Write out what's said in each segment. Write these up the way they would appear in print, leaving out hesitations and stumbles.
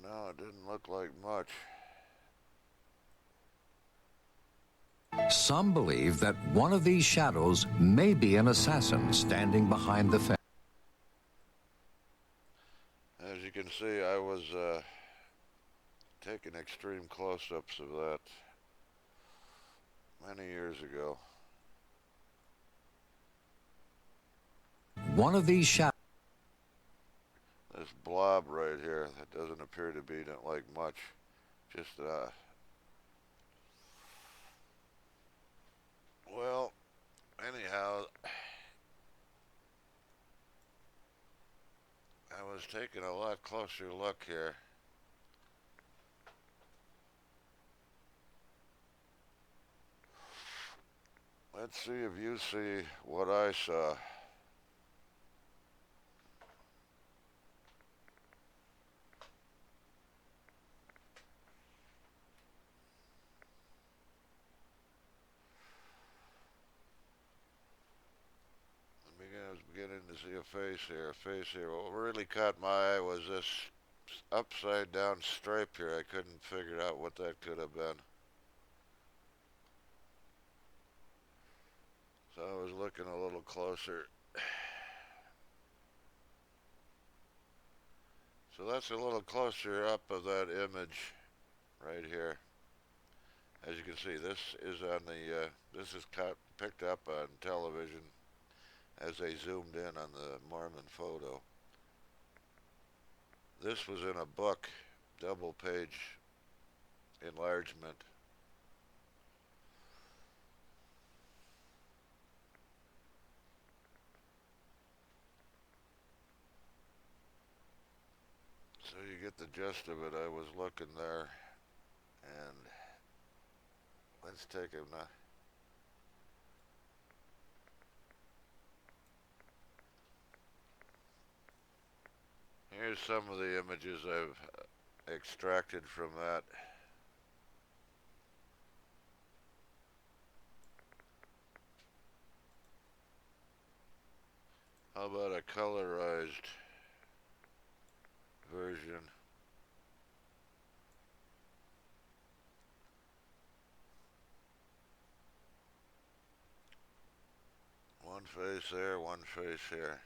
No, it didn't look like much. Some believe that one of these shadows may be an assassin standing behind the fence. As you can see, I was taking extreme close-ups of that many years ago. One of these shadows. This blob right here, that doesn't appear to be like much. Just, well, anyhow, I was taking a lot closer look here. Let's see if you see what I saw. I was beginning to see a face here, What really caught my eye was this upside down stripe here. I couldn't figure out what that could have been. So I was looking a little closer. So that's a little closer up of that image right here. As you can see, this is on the, this is picked up on television as they zoomed in on the Mormon photo. This was in a book, double page enlargement. So you get the gist of it. I was looking there, and let's take a here's some of the images I've extracted from that. How about a colorized version? One face there, one face here.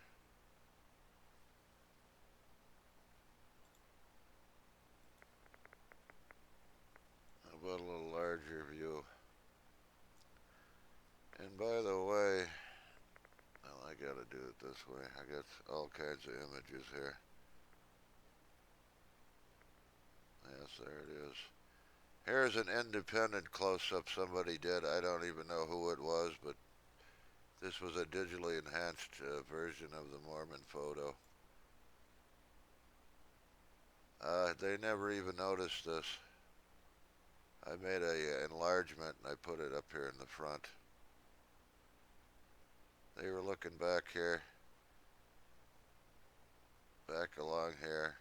How about a little larger view? And by the way, well, I gotta do it this way. I got all kinds of images here. Yes, there it is. Here's an independent close-up somebody did. I don't even know who it was, but this was a digitally enhanced version of the Mormon photo. They never even noticed this. I made a enlargement and I put it up here in the front. They were looking back here, back along here.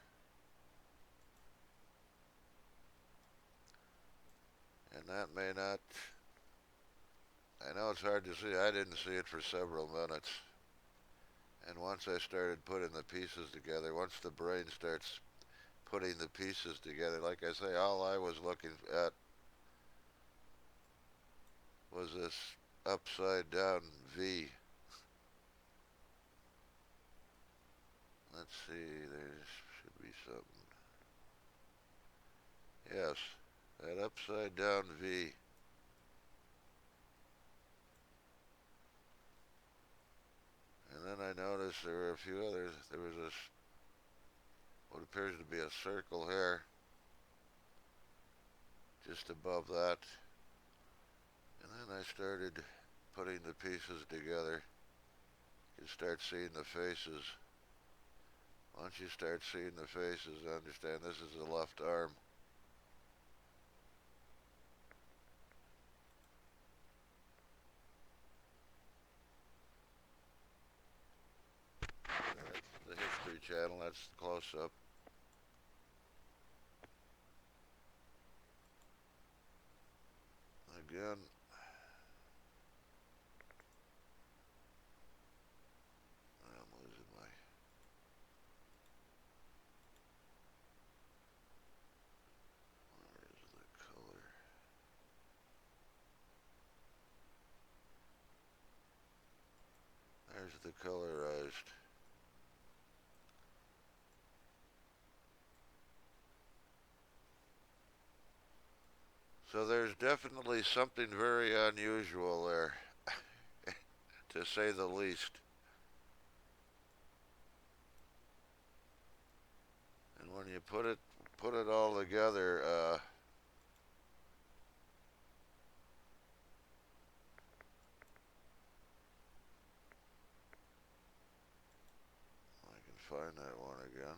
And that may not, I know it's hard to see. I didn't see it for several minutes. And once I started putting the pieces together, once the brain starts putting the pieces together, like I say, all I was looking at was this upside down V. Let's see, there should be something. Yes, that upside down V. And then I noticed there were a few others. There was this, what appears to be a circle here, just above that. And then I started putting the pieces together. You start seeing the faces. Once you start seeing the faces, understand this is the left arm. That's the History Channel, that's the close-up. Again, I'm losing my... Where's the colorized? So there's definitely something very unusual there, to say the least. And when you put it all together, I can find that one again.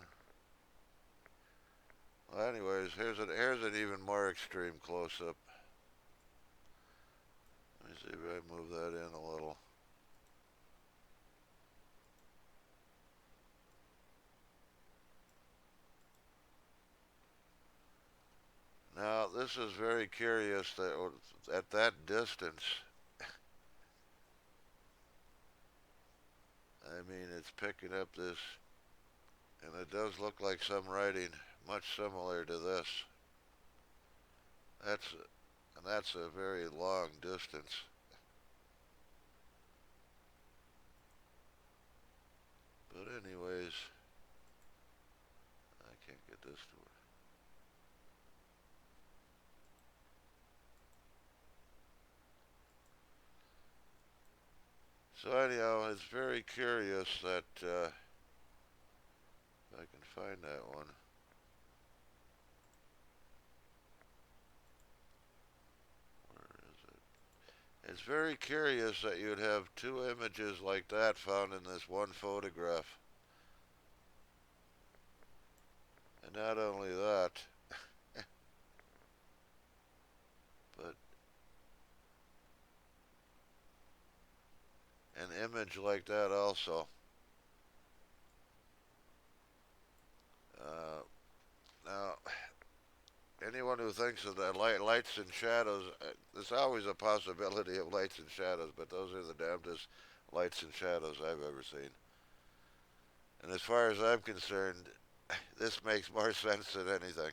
Well, anyways, here's an even more extreme close-up. Let me see if I move that in a little. Now, this is very curious that at that distance, I mean, it's picking up this, and it does look like some writing much similar to this. That's a very long distance. But anyways, I can't get this to work. So anyhow, it's very curious that if I can find that one. Where is it? It's very curious that you'd have two images like that found in this one photograph. And not only that, but an image like that also. Uh, Now, anyone who thinks of the lights and shadows, there's always a possibility of lights and shadows, but those are the damnedest lights and shadows I've ever seen. And as far as I'm concerned, this makes more sense than anything.